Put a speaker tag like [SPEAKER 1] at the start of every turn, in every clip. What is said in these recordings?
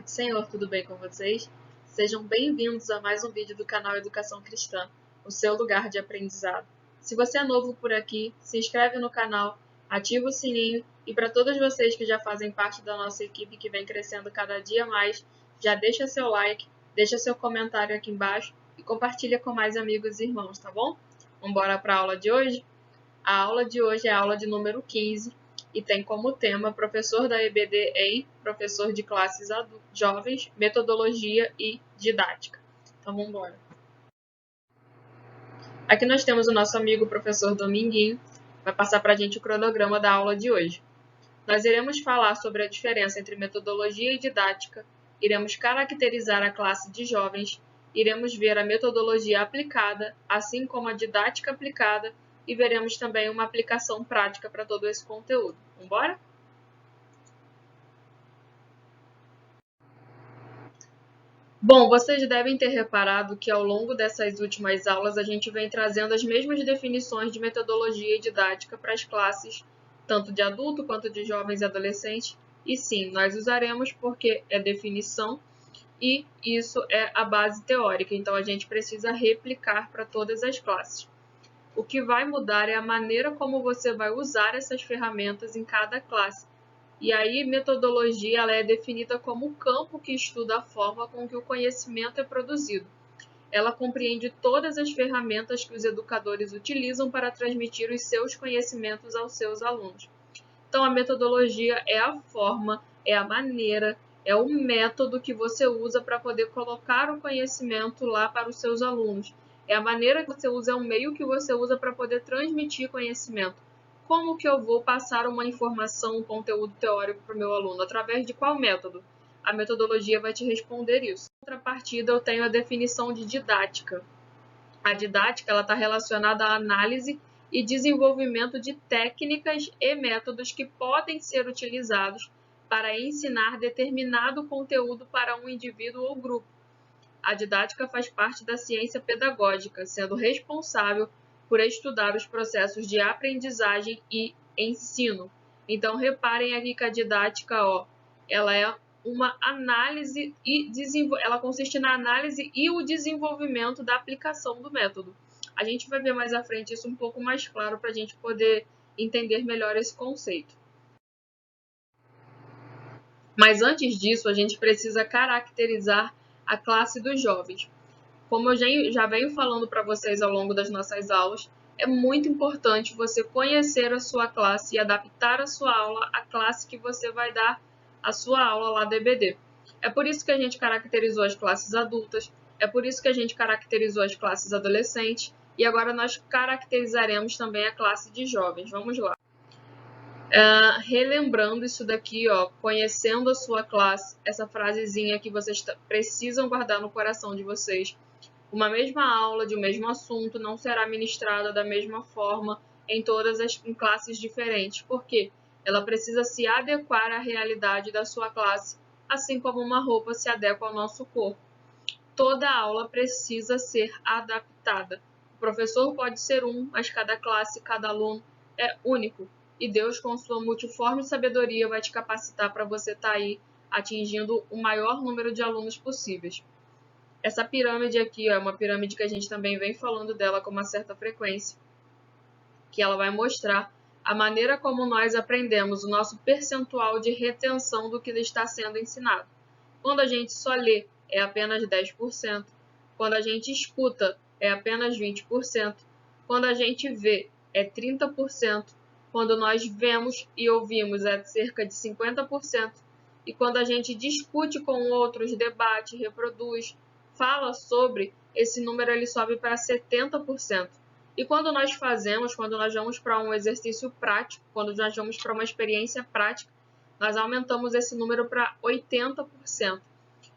[SPEAKER 1] Senhor, tudo bem com vocês? Sejam bem-vindos a mais um vídeo do canal Educação Cristã, o seu lugar de aprendizado. Se você é novo por aqui, se inscreve no canal, ativa o sininho e para todos vocês que já fazem parte da nossa equipe que vem crescendo cada dia mais, já deixa seu like, deixa seu comentário aqui embaixo e compartilha com mais amigos e irmãos, tá bom? Vamos embora para a aula de hoje? A aula de hoje é a aula de número 15 e tem como tema professor da EBD em professor de classes jovens, metodologia e didática. Então vamos embora. Aqui nós temos o nosso amigo professor Dominguinho, vai passar para a gente o cronograma da aula de hoje. Nós iremos falar sobre a diferença entre metodologia e didática, iremos caracterizar a classe de jovens, iremos ver a metodologia aplicada, assim como a didática aplicada, e veremos também uma aplicação prática para todo esse conteúdo. Vamos embora? Bom, vocês devem ter reparado que ao longo dessas últimas aulas a gente vem trazendo as mesmas definições de metodologia e didática para as classes, tanto de adulto quanto de jovens e adolescentes. E sim, nós usaremos porque é definição e isso é a base teórica, então a gente precisa replicar para todas as classes. O que vai mudar é a maneira como você vai usar essas ferramentas em cada classe. E aí, metodologia ela é definida como o campo que estuda a forma com que o conhecimento é produzido. Ela compreende todas as ferramentas que os educadores utilizam para transmitir os seus conhecimentos aos seus alunos. Então, a metodologia é a forma, é a maneira, é o método que você usa para poder colocar o conhecimento lá para os seus alunos. É a maneira que você usa, é o meio que você usa para poder transmitir conhecimento. Como que eu vou passar uma informação, um conteúdo teórico para o meu aluno? Através de qual método? A metodologia vai te responder isso. Em contrapartida, eu tenho a definição de didática. A didática está relacionada à análise e desenvolvimento de técnicas e métodos que podem ser utilizados para ensinar determinado conteúdo para um indivíduo ou grupo. A didática faz parte da ciência pedagógica, sendo responsável por estudar os processos de aprendizagem e ensino. Então, reparem aqui que a didática, ela é uma análise e ela consiste na análise e o desenvolvimento da aplicação do método. A gente vai ver mais à frente isso um pouco mais claro para a gente poder entender melhor esse conceito. Mas antes disso, a gente precisa caracterizar a classe dos jovens. Como eu já venho falando para vocês ao longo das nossas aulas, é muito importante você conhecer a sua classe e adaptar a sua aula à classe que você vai dar a sua aula lá do EBD. É por isso que a gente caracterizou as classes adultas, é por isso que a gente caracterizou as classes adolescentes e agora nós caracterizaremos também a classe de jovens. Vamos lá. Relembrando isso daqui, conhecendo a sua classe, essa frasezinha que vocês precisam guardar no coração de vocês. Uma mesma aula de um mesmo assunto não será ministrada da mesma forma em todas as classes diferentes. Por quê? Ela precisa se adequar à realidade da sua classe, assim como uma roupa se adequa ao nosso corpo. Toda aula precisa ser adaptada. O professor pode ser um, mas cada classe, cada aluno é único. E Deus, com sua multiforme sabedoria, vai te capacitar para você estar aí atingindo o maior número de alunos possíveis. Essa pirâmide aqui é uma pirâmide que a gente também vem falando dela com uma certa frequência, que ela vai mostrar a maneira como nós aprendemos o nosso percentual de retenção do que está sendo ensinado. Quando a gente só lê, é apenas 10%. Quando a gente escuta, é apenas 20%. Quando a gente vê, é 30%. Quando nós vemos e ouvimos, é cerca de 50%. E quando a gente discute com outros, debate, reproduz, fala sobre, esse número ele sobe para 70%. E quando nós vamos para um exercício prático, quando nós vamos para uma experiência prática, nós aumentamos esse número para 80%.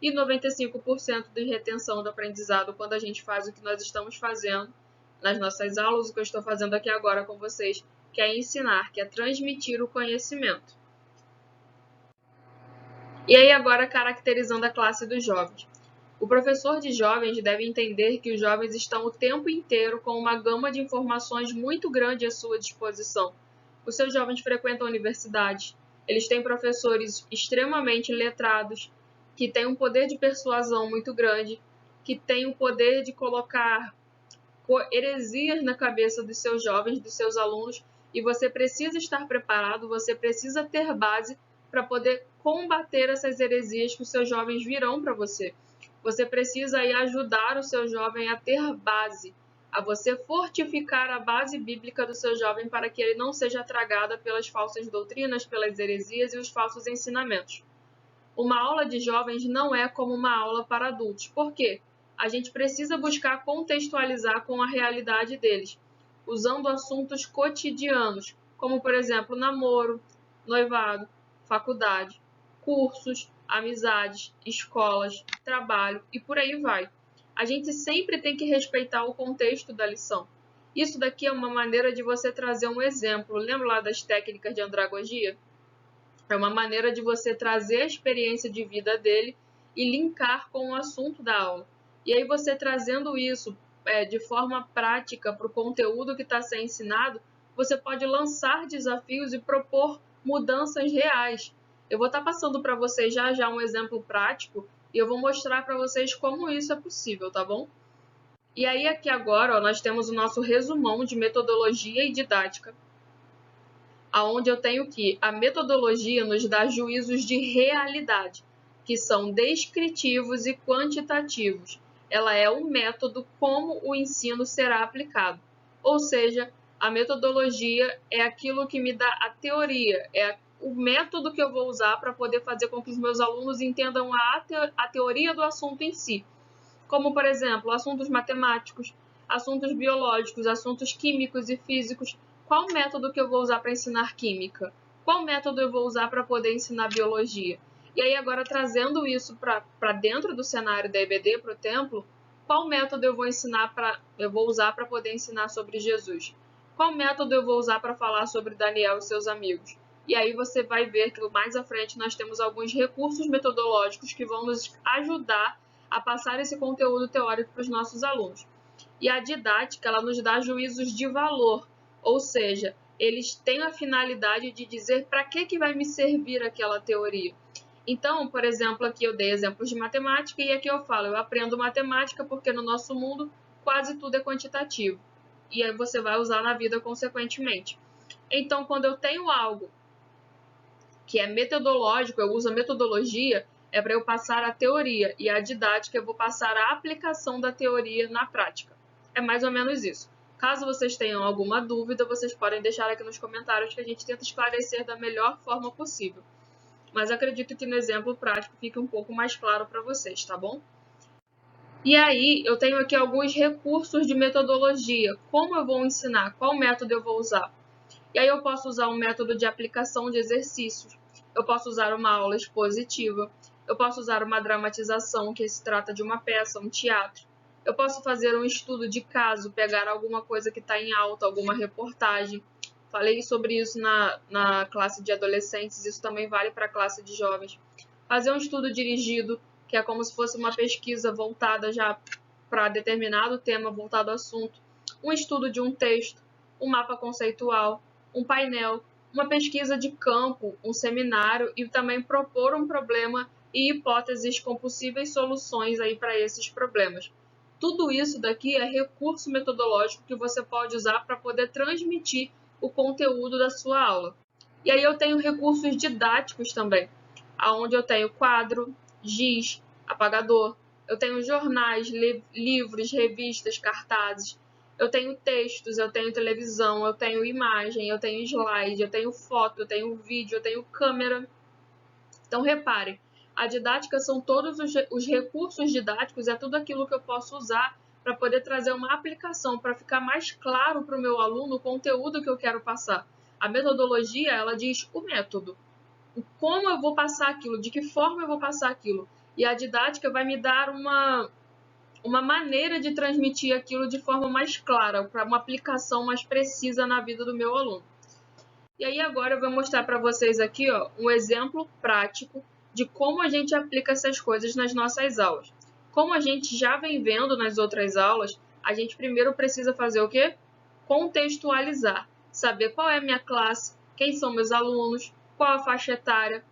[SPEAKER 1] E 95% de retenção do aprendizado quando a gente faz o que nós estamos fazendo nas nossas aulas, o que eu estou fazendo aqui agora com vocês, que é ensinar, que é transmitir o conhecimento. E aí agora caracterizando a classe dos jovens. O professor de jovens deve entender que os jovens estão o tempo inteiro com uma gama de informações muito grande à sua disposição. Os seus jovens frequentam universidades, eles têm professores extremamente letrados, que tem um poder de persuasão muito grande, que tem o poder de colocar heresias na cabeça dos seus jovens, dos seus alunos, e você precisa estar preparado, você precisa ter base para poder combater essas heresias que os seus jovens virão para você. Você precisa aí ajudar o seu jovem a ter base, a você fortificar a base bíblica do seu jovem para que ele não seja tragado pelas falsas doutrinas, pelas heresias e os falsos ensinamentos. Uma aula de jovens não é como uma aula para adultos. Por quê? A gente precisa buscar contextualizar com a realidade deles, usando assuntos cotidianos, como, por exemplo, namoro, noivado, faculdade, cursos, amizades, escolas, trabalho e por aí vai. A gente sempre tem que respeitar o contexto da lição. Isso daqui é uma maneira de você trazer um exemplo. Lembra lá das técnicas de andragogia? É uma maneira de você trazer a experiência de vida dele e linkar com o assunto da aula. E aí você trazendo isso de forma prática para o conteúdo que está sendo ensinado, você pode lançar desafios e propor mudanças reais. Eu vou estar passando para vocês já um exemplo prático e eu vou mostrar para vocês como isso é possível, tá bom? E aí aqui agora, ó, nós temos o nosso resumão de metodologia e didática, aonde eu tenho que a metodologia nos dá juízos de realidade, que são descritivos e quantitativos. Ela é o método como o ensino será aplicado. Ou seja, a metodologia é aquilo que me dá a teoria, é o método que eu vou usar para poder fazer com que os meus alunos entendam a teoria do assunto em si. Como, por exemplo, assuntos matemáticos, assuntos biológicos, assuntos químicos e físicos. Qual método que eu vou usar para ensinar química? Qual método eu vou usar para poder ensinar biologia? E aí agora trazendo isso para dentro do cenário da EBD, para o templo, qual método eu vou usar para poder ensinar sobre Jesus? Qual método eu vou usar para falar sobre Daniel e seus amigos? E aí você vai ver que mais à frente nós temos alguns recursos metodológicos que vão nos ajudar a passar esse conteúdo teórico para os nossos alunos. E a didática, ela nos dá juízos de valor, ou seja, eles têm a finalidade de dizer para que vai me servir aquela teoria. Então, por exemplo, aqui eu dei exemplos de matemática e aqui eu falo, eu aprendo matemática porque no nosso mundo quase tudo é quantitativo. E aí você vai usar na vida consequentemente. Então, quando eu tenho algo que é metodológico, eu uso a metodologia, é para eu passar a teoria, e a didática eu vou passar a aplicação da teoria na prática. É mais ou menos isso. Caso vocês tenham alguma dúvida, vocês podem deixar aqui nos comentários que a gente tenta esclarecer da melhor forma possível. Mas acredito que no exemplo prático fique um pouco mais claro para vocês, tá bom? E aí, eu tenho aqui alguns recursos de metodologia. Como eu vou ensinar? Qual método eu vou usar? E aí eu posso usar um método de aplicação de exercícios. Eu posso usar uma aula expositiva. Eu posso usar uma dramatização, que se trata de uma peça, um teatro. Eu posso fazer um estudo de caso, pegar alguma coisa que está em alta, alguma reportagem. Falei sobre isso na classe de adolescentes, isso também vale para a classe de jovens. Fazer um estudo dirigido, que é como se fosse uma pesquisa voltada já para determinado tema, voltado ao assunto. Um estudo de um texto, um mapa conceitual, um painel, uma pesquisa de campo, um seminário e também propor um problema e hipóteses com possíveis soluções aí para esses problemas. Tudo isso daqui é recurso metodológico que você pode usar para poder transmitir o conteúdo da sua aula. E aí eu tenho recursos didáticos também, onde eu tenho quadro, giz, apagador, eu tenho jornais, livros, revistas, cartazes, eu tenho textos, eu tenho televisão, eu tenho imagem, eu tenho slide, eu tenho foto, eu tenho vídeo, eu tenho câmera. Então, repare, a didática são todos os recursos didáticos, é tudo aquilo que eu posso usar para poder trazer uma aplicação, para ficar mais claro para o meu aluno o conteúdo que eu quero passar. A metodologia, ela diz o método, como eu vou passar aquilo, de que forma eu vou passar aquilo. E a didática vai me dar uma maneira de transmitir aquilo de forma mais clara, para uma aplicação mais precisa na vida do meu aluno. E aí agora eu vou mostrar para vocês aqui, ó, um exemplo prático de como a gente aplica essas coisas nas nossas aulas. Como a gente já vem vendo nas outras aulas, a gente primeiro precisa fazer o quê? Contextualizar, saber qual é a minha classe, quem são meus alunos, qual a faixa etária,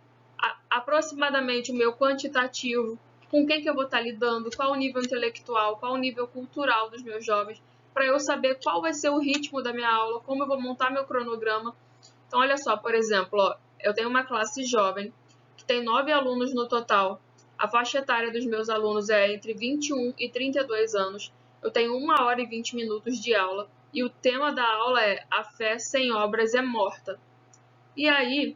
[SPEAKER 1] aproximadamente o meu quantitativo, com quem que eu vou estar lidando, qual o nível intelectual, qual o nível cultural dos meus jovens, para eu saber qual vai ser o ritmo da minha aula, como eu vou montar meu cronograma. Então, olha só, por exemplo, ó, eu tenho uma classe jovem, que tem 9 alunos no total. A faixa etária dos meus alunos é entre 21 e 32 anos. Eu tenho 1 hora e 20 minutos de aula, e o tema da aula é A Fé Sem Obras é Morta. E aí,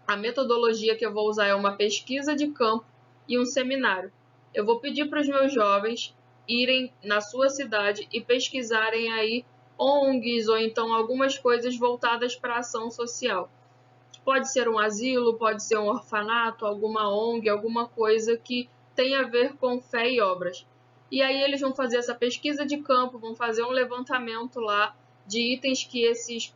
[SPEAKER 1] a metodologia que eu vou usar é uma pesquisa de campo e um seminário. Eu vou pedir para os meus jovens irem na sua cidade e pesquisarem aí ONGs ou então algumas coisas voltadas para a ação social. Pode ser um asilo, pode ser um orfanato, alguma ONG, alguma coisa que tenha a ver com fé e obras. E aí eles vão fazer essa pesquisa de campo, vão fazer um levantamento lá de itens que esses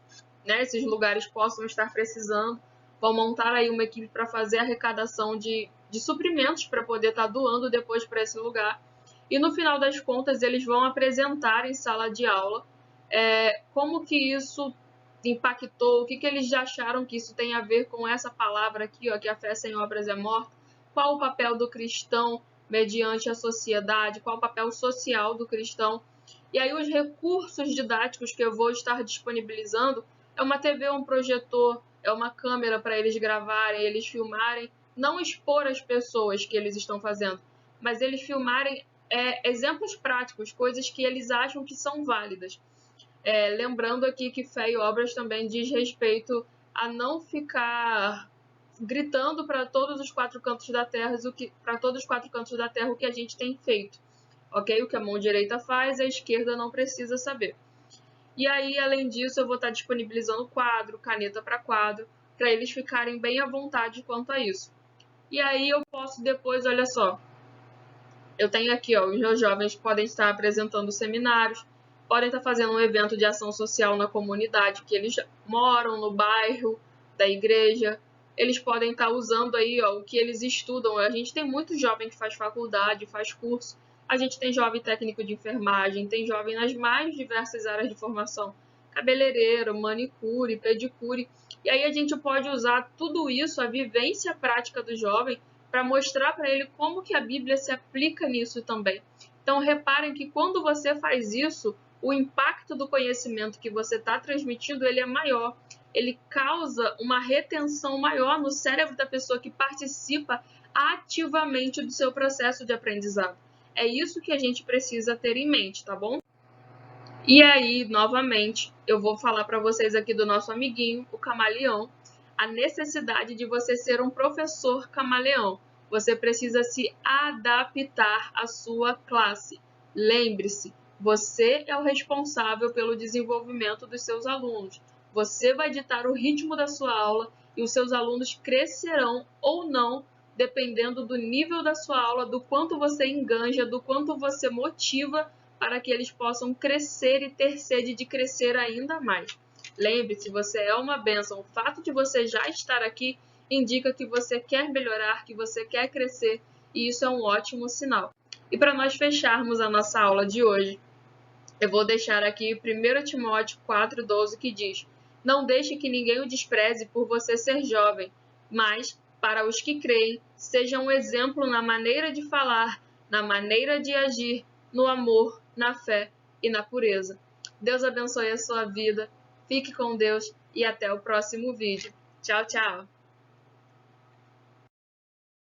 [SPEAKER 1] lugares possam estar precisando, vão montar aí uma equipe para fazer a arrecadação de suprimentos para poder estar doando depois para esse lugar. E no final das contas eles vão apresentar em sala de aula como que isso impactou, o que eles já acharam que isso tem a ver com essa palavra aqui, ó, que a fé sem obras é morta, qual o papel do cristão mediante a sociedade, qual o papel social do cristão. E aí os recursos didáticos que eu vou estar disponibilizando é uma TV, um projetor, é uma câmera para eles gravarem, eles filmarem, não expor as pessoas que eles estão fazendo, mas eles filmarem exemplos práticos, coisas que eles acham que são válidas. Lembrando aqui que fé e obras também diz respeito a não ficar gritando para todos os 4 cantos da terra o que a gente tem feito, ok? O que a mão direita faz, a esquerda não precisa saber. E aí, além disso, eu vou estar disponibilizando quadro, caneta para quadro, para eles ficarem bem à vontade quanto a isso. E aí eu posso depois, olha só, eu tenho aqui, ó, os meus jovens podem estar apresentando seminários, podem estar fazendo um evento de ação social na comunidade que eles moram, no bairro da igreja. Eles podem estar usando aí, ó, o que eles estudam. A gente tem muito jovem que faz faculdade, faz curso. A gente tem jovem técnico de enfermagem, tem jovem nas mais diversas áreas de formação. Cabeleireiro, manicure, pedicure. E aí a gente pode usar tudo isso, a vivência prática do jovem, para mostrar para ele como que a Bíblia se aplica nisso também. Então, reparem que quando você faz isso, o impacto do conhecimento que você está transmitindo ele é maior. Ele causa uma retenção maior no cérebro da pessoa que participa ativamente do seu processo de aprendizado. É isso que a gente precisa ter em mente, tá bom? E aí, novamente, eu vou falar para vocês aqui do nosso amiguinho, o camaleão, a necessidade de você ser um professor camaleão. Você precisa se adaptar à sua classe. Lembre-se, você é o responsável pelo desenvolvimento dos seus alunos. Você vai ditar o ritmo da sua aula e os seus alunos crescerão ou não, dependendo do nível da sua aula, do quanto você enganja, do quanto você motiva para que eles possam crescer e ter sede de crescer ainda mais. Lembre-se, você é uma bênção. O fato de você já estar aqui indica que você quer melhorar, que você quer crescer, e isso é um ótimo sinal. E para nós fecharmos a nossa aula de hoje, eu vou deixar aqui 1 Timóteo 4,12, que diz: não deixe que ninguém o despreze por você ser jovem, mas, para os que creem, seja um exemplo na maneira de falar, na maneira de agir, no amor, na fé e na pureza. Deus abençoe a sua vida, fique com Deus e até o próximo vídeo. Tchau, tchau!